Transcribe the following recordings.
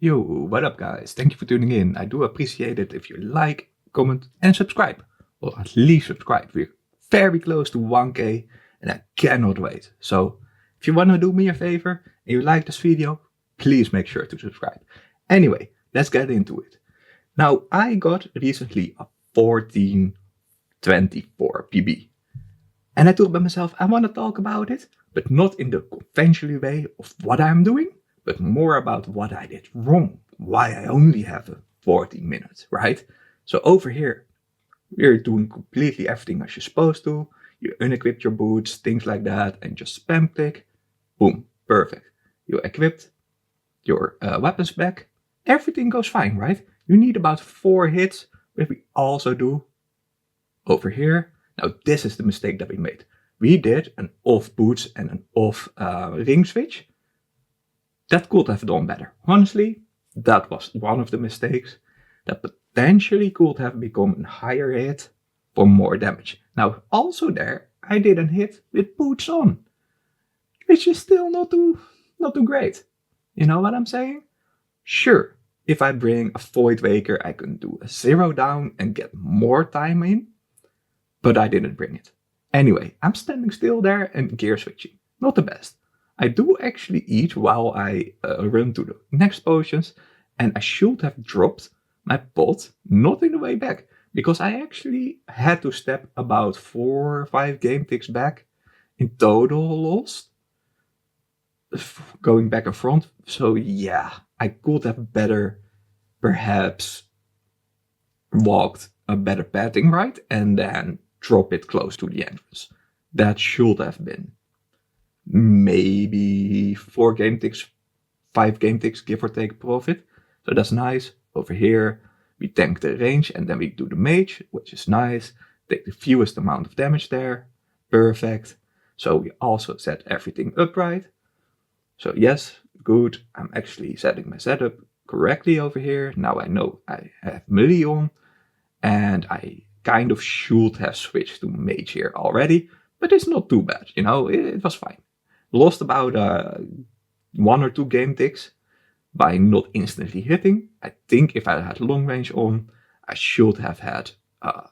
Yo, what up guys? Thank you for tuning in. I do appreciate it if you like, comment and subscribe. Or at least subscribe. We're very close to 1k and I cannot wait. So if you want to do me a favor and you like this video, please make sure to subscribe. Anyway, let's get into it. Now I got recently a 1424 PB. And I thought by myself, I want to talk about it, but not in the conventional way of what I'm doing, but more about what I did wrong, why I only have a 40 minutes, right? So over here, we're doing completely everything as you're supposed to. You unequip your boots, things like that, and just spam click. Boom, perfect. You equipped your weapons back. Everything goes fine, right? You need about 4 hits, but we also do over here. Now this is the mistake that we made. We did an off boots and an off ring switch. That could have done better. Honestly, that was one of the mistakes that potentially could have become a higher hit for more damage. Now also there, I did a hit with boots on, which is still not too great. You know what I'm saying? Sure, if I bring a Void Waker, I can do a 0 down and get more time in. But I didn't bring it. Anyway, I'm standing still there and gear switching. Not the best. I do actually eat while I run to the next potions, and I should have dropped my pot not in the way back, because I actually had to step about 4 or 5 game ticks back in total lost, going back and front. So yeah, I could have better perhaps walked a better pathing right and then drop it close to the entrance. That should have been maybe 4 game ticks, 5 game ticks, give or take profit. So that's nice. Over here, we tank the range and then we do the mage, which is nice. Take the fewest amount of damage there. Perfect. So we also set everything upright. So yes, good. I'm actually setting my setup correctly over here. Now I know I have melee on, and I kind of should have switched to mage here already, but it's not too bad, you know, it was fine. Lost about 1 or 2 game ticks by not instantly hitting. I think if I had long range on, I should have had a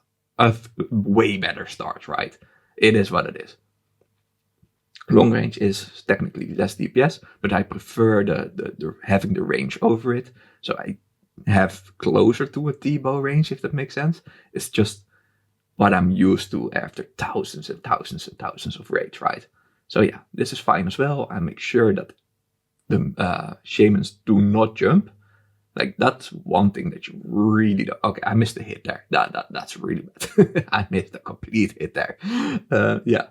way better start, right? It is what it is. Long range is technically less DPS, but I prefer the having the range over it, so I have closer to a T-bow range, if that makes sense. It's just what I'm used to after thousands and thousands and thousands of raids, right? So yeah, this is fine as well. I make sure that the shamans do not jump. Like, that's one thing that you really don't. Okay, I missed a hit there. That's really bad. I missed a complete hit there. Yeah,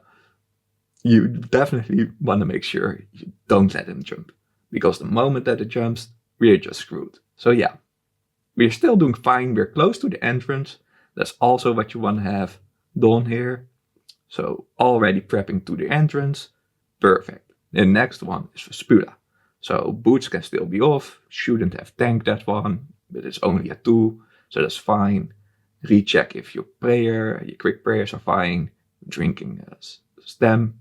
you definitely want to make sure you don't let him jump, because the moment that it jumps, we're just screwed. So yeah, we're still doing fine. We're close to the entrance. That's also what you want to have done here. So already prepping to the entrance. Perfect. The next one is for Spula. So boots can still be off. Shouldn't have tanked that one, but it's only a 2, so that's fine. Recheck if your quick prayers are fine. Drinking a stem.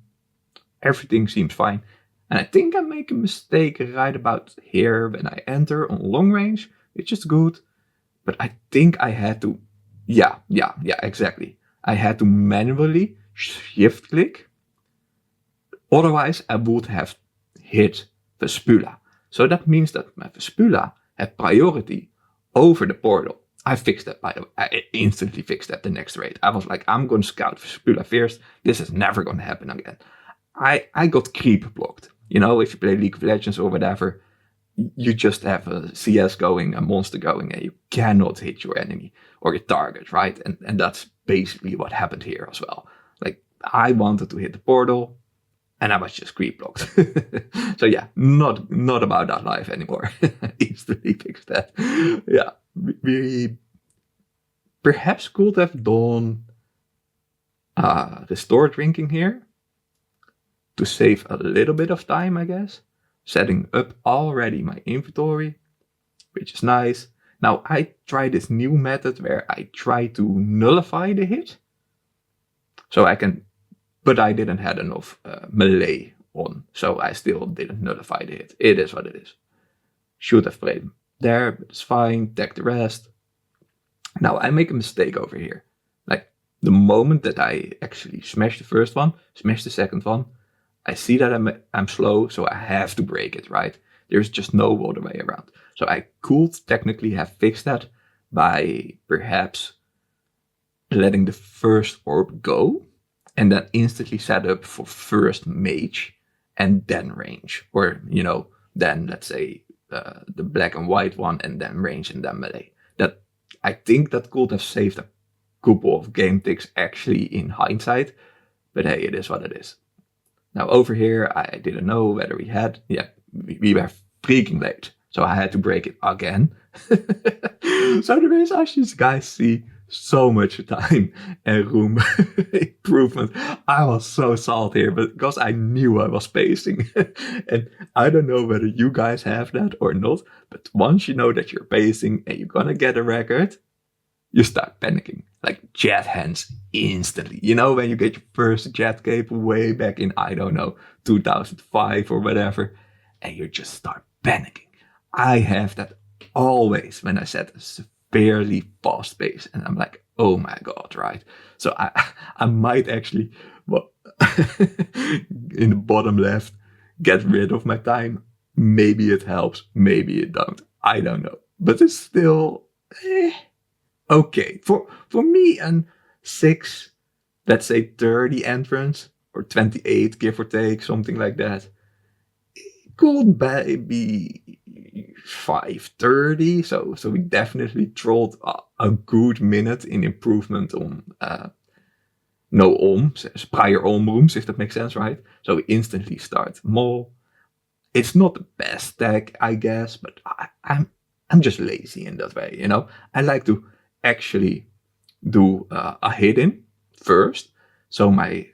Everything seems fine. And I think I make a mistake right about here when I enter on long range, which is good. But I think I had to, yeah, exactly. I had to manually shift click. Otherwise, I would have hit Vespula. So that means that my Vespula had priority over the portal. I fixed that, by the way. I instantly fixed that the next raid. I was like, I'm going to scout Vespula first. This is never going to happen again. I got creep blocked. You know, if you play League of Legends or whatever, you just have a CS going, a monster going, and you cannot hit your enemy or your target, right? And that's basically what happened here as well. Like, I wanted to hit the portal, and I was just creep blocked. So yeah, not about that life anymore. Instantly fixed that. Yeah, we perhaps could have done restore drinking here to save a little bit of time, I guess. Setting up already my inventory, which is nice. Now I try this new method where I try to nullify the hit. So I can, but I didn't have enough melee on, so I still didn't nullify the hit. It is what it is. Should have played there, but it's fine, tech the rest. Now I make a mistake over here. Like the moment that I actually smash the first one, smash the second one, I see that I'm slow, so I have to break it, right? There's just no other way around. So I could technically have fixed that by perhaps letting the first orb go and then instantly set up for first mage and then range. Or, then let's say the black and white one and then range and then melee. That I think that could have saved a couple of game ticks actually in hindsight, but hey, it is what it is. Now over here, I didn't know whether we had, we were freaking late. So I had to break it again. So there is, as you guys see, so much time and room improvement. I was so salty here, but because I knew I was pacing. And I don't know whether you guys have that or not, but once you know that you're pacing and you're gonna get a record, you start panicking. Like jet hands instantly. You know, when you get your first jet cape way back in, I don't know, 2005 or whatever, and you just start panicking. I have that always when I set a severely fast pace, and I'm like, oh my god, right? So I might actually, well, in the bottom left, get rid of my time. Maybe it helps, maybe it don't. I don't know, but it's still okay for me. And 6, let's say 30 entrance or 28, give or take, something like that. It could be 5:30, so we definitely trolled a good minute in improvement on no ohms, prior ohm rooms, if that makes sense, right? So we instantly start mole. It's not the best tech, I guess, but I'm just lazy in that way, I like to actually do a hidden first, so my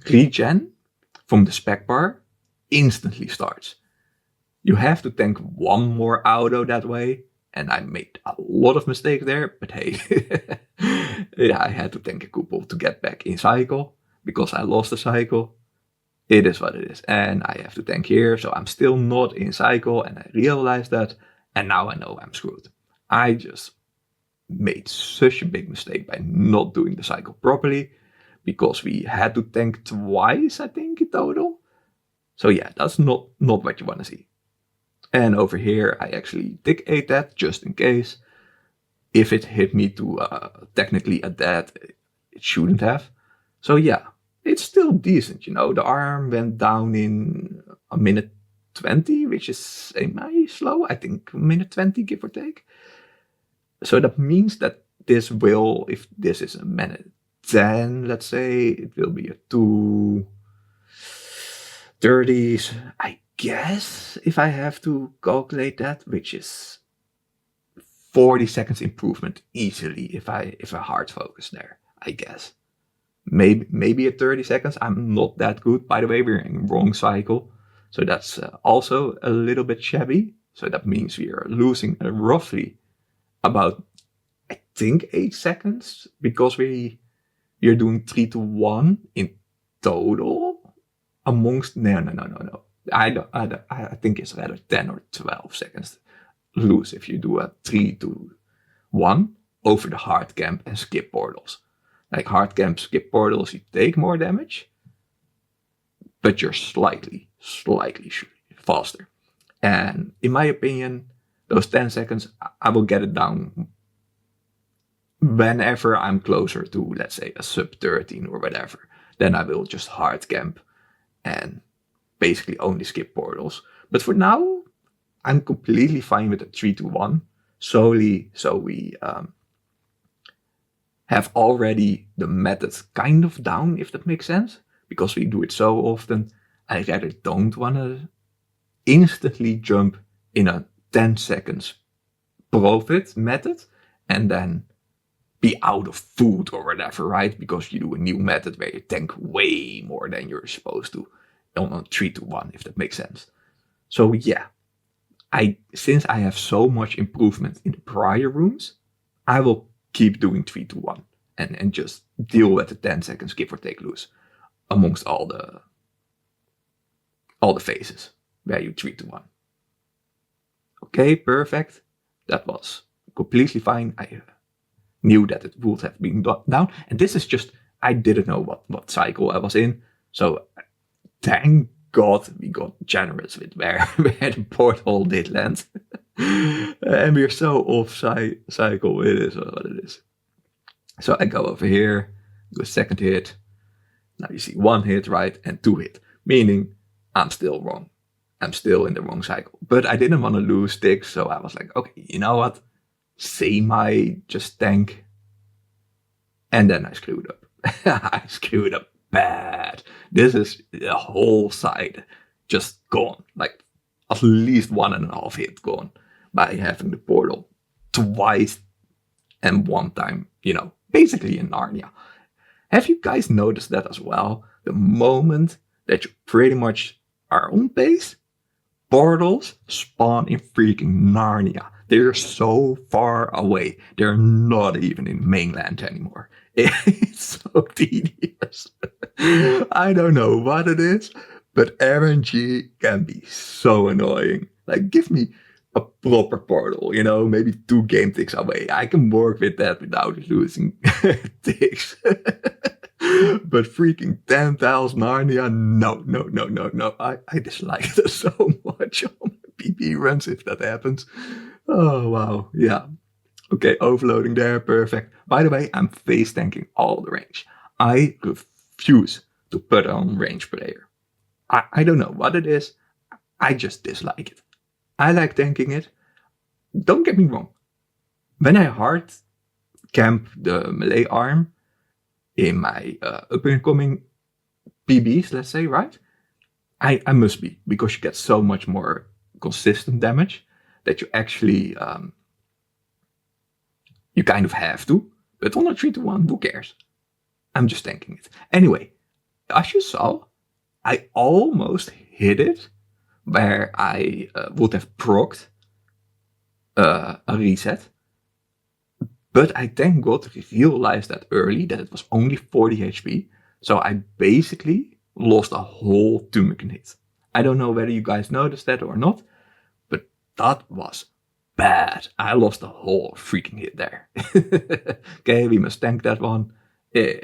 regen from the spec bar instantly starts. You have to tank one more auto that way, and I made a lot of mistakes there, but hey, yeah, I had to tank a couple to get back in cycle, because I lost the cycle. It is what it is, and I have to tank here, so I'm still not in cycle, and I realized that, and now I know I'm screwed. I just made such a big mistake by not doing the cycle properly, because we had to tank twice, I think, in total. So yeah, that's not what you want to see. And over here, I actually dig ate that just in case. If it hit me to technically a dead, it shouldn't have. So yeah, it's still decent, The arm went down in a minute 20, which is semi-slow. I think a minute 20, give or take. So that means that this will, if this is a minute 10, let's say, it will be a 2:30, I guess, if I have to calculate that, which is 40 seconds improvement easily if I hard focus there, I guess. Maybe at 30 seconds. I'm not that good. By the way, we're in wrong cycle. So that's also a little bit shabby. So that means we are losing roughly about, I think, 8 seconds, because we're doing 3-1 in total amongst, no. I think it's rather 10 or 12 seconds lose if you do a 3-1 over the hard camp and skip portals. Like hard camp, skip portals, you take more damage, but you're slightly faster. And in my opinion, those 10 seconds, I will get it down whenever I'm closer to, let's say, a sub 13 or whatever. Then I will just hard camp and basically only skip portals. But for now, I'm completely fine with the 3-1, solely so we have already the method kind of down, if that makes sense. Because we do it so often, I rather don't want to instantly jump in a 10 seconds profit method and then be out of food or whatever, right? Because you do a new method where you tank way more than you're supposed to on a 3-1, if that makes sense. So yeah, since I have so much improvement in the prior rooms, I will keep doing 3-1 and just deal with the 10 seconds give or take lose amongst all the phases where you 3-1. Okay, perfect. That was completely fine. I knew that it would have been down. And this is just, I didn't know what cycle I was in. So thank God we got generous with where the porthole did land. And we're so off cycle. It is what it is. So I go over here, do a second hit. Now you see 1 hit, right, and 2 hit. Meaning I'm still wrong. I'm still in the wrong cycle. But I didn't want to lose sticks, so I was like, okay, you know what? Just tank. And then I screwed up. I screwed up bad. This is the whole side just gone. Like at least 1.5 hit gone by having the portal twice and 1 time, basically in Narnia. Have you guys noticed that as well? The moment that you pretty much are on base, portals spawn in freaking Narnia. They're so far away. They're not even in mainland anymore. It's so tedious. I don't know what it is, but RNG can be so annoying. Like, give me a proper portal, maybe 2 game ticks away. I can work with that without losing ticks. But freaking 10,000 Narnia, no. I dislike it so much on my PP runs if that happens. Oh, wow. Yeah. Okay, overloading there. Perfect. By the way, I'm face tanking all the range. I refuse to put on range player. I don't know what it is. I just dislike it. I like tanking it. Don't get me wrong. When I hard camp the melee arm in my up-and-coming PBs, let's say, right? I must be, because you get so much more consistent damage that you actually, you kind of have to. But on a 3-1, who cares? I'm just tanking it. Anyway, as you saw, I almost hit it where I would have procced a reset. But I thank God realized that early that it was only 40 HP. So I basically lost a whole Tumican hit. I don't know whether you guys noticed that or not, but that was bad. I lost a whole freaking hit there. Okay, we must tank that one.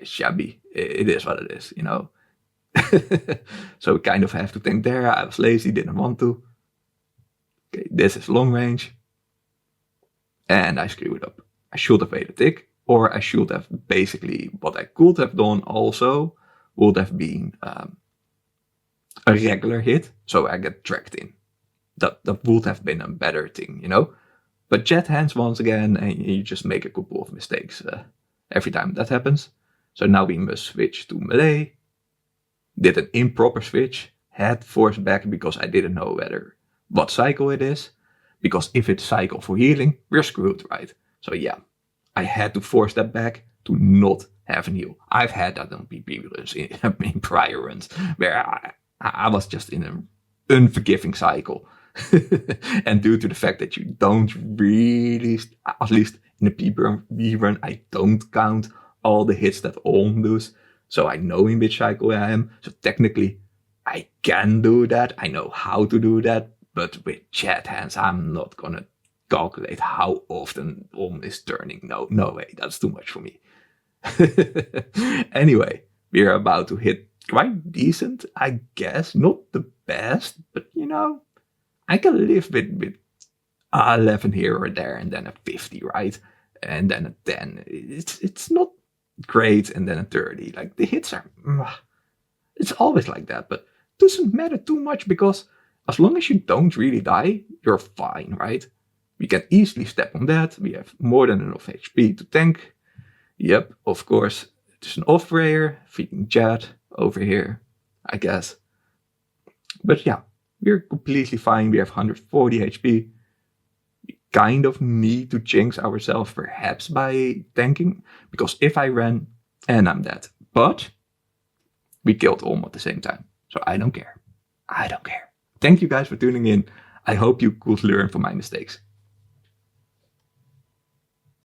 Shabby. It is what it is, So we kind of have to tank there. I was lazy, didn't want to. Okay, this is long range. And I screwed up. I should have made a tick, or I should have basically, what I could have done also would have been a regular hit, so I get tracked in. That would have been a better thing, But jet hands once again, and you just make a couple of mistakes every time that happens. So now we must switch to melee. Did an improper switch, had force back because I didn't know what cycle it is. Because if it's cycle for healing, we're screwed, right? So yeah, I had to force that back to not have an heal. I've had that on PP runs in prior runs where I was just in an unforgiving cycle. And due to the fact that you don't really, at least in the PP run, I don't count all the hits that Olm does. So I know in which cycle I am. So technically, I can do that. I know how to do that. But with chat hands, I'm not gonna calculate how often Olm is turning. No way. That's too much for me. Anyway, we're about to hit quite decent, I guess. Not the best, but I can live with 11 here or there, and then a 50, right? And then a 10. It's not great, and then a 30. Like, the hits are... It's always like that, but it doesn't matter too much, because as long as you don't really die, you're fine, right? We can easily step on that. We have more than enough HP to tank. Yep, of course, it's an off-rayer, feeding Jet over here, I guess. But yeah, we're completely fine. We have 140 HP. We kind of need to jinx ourselves perhaps by tanking, because if I ran, and I'm dead. But we killed Olm at the same time, so I don't care. I don't care. Thank you guys for tuning in. I hope you could learn from my mistakes.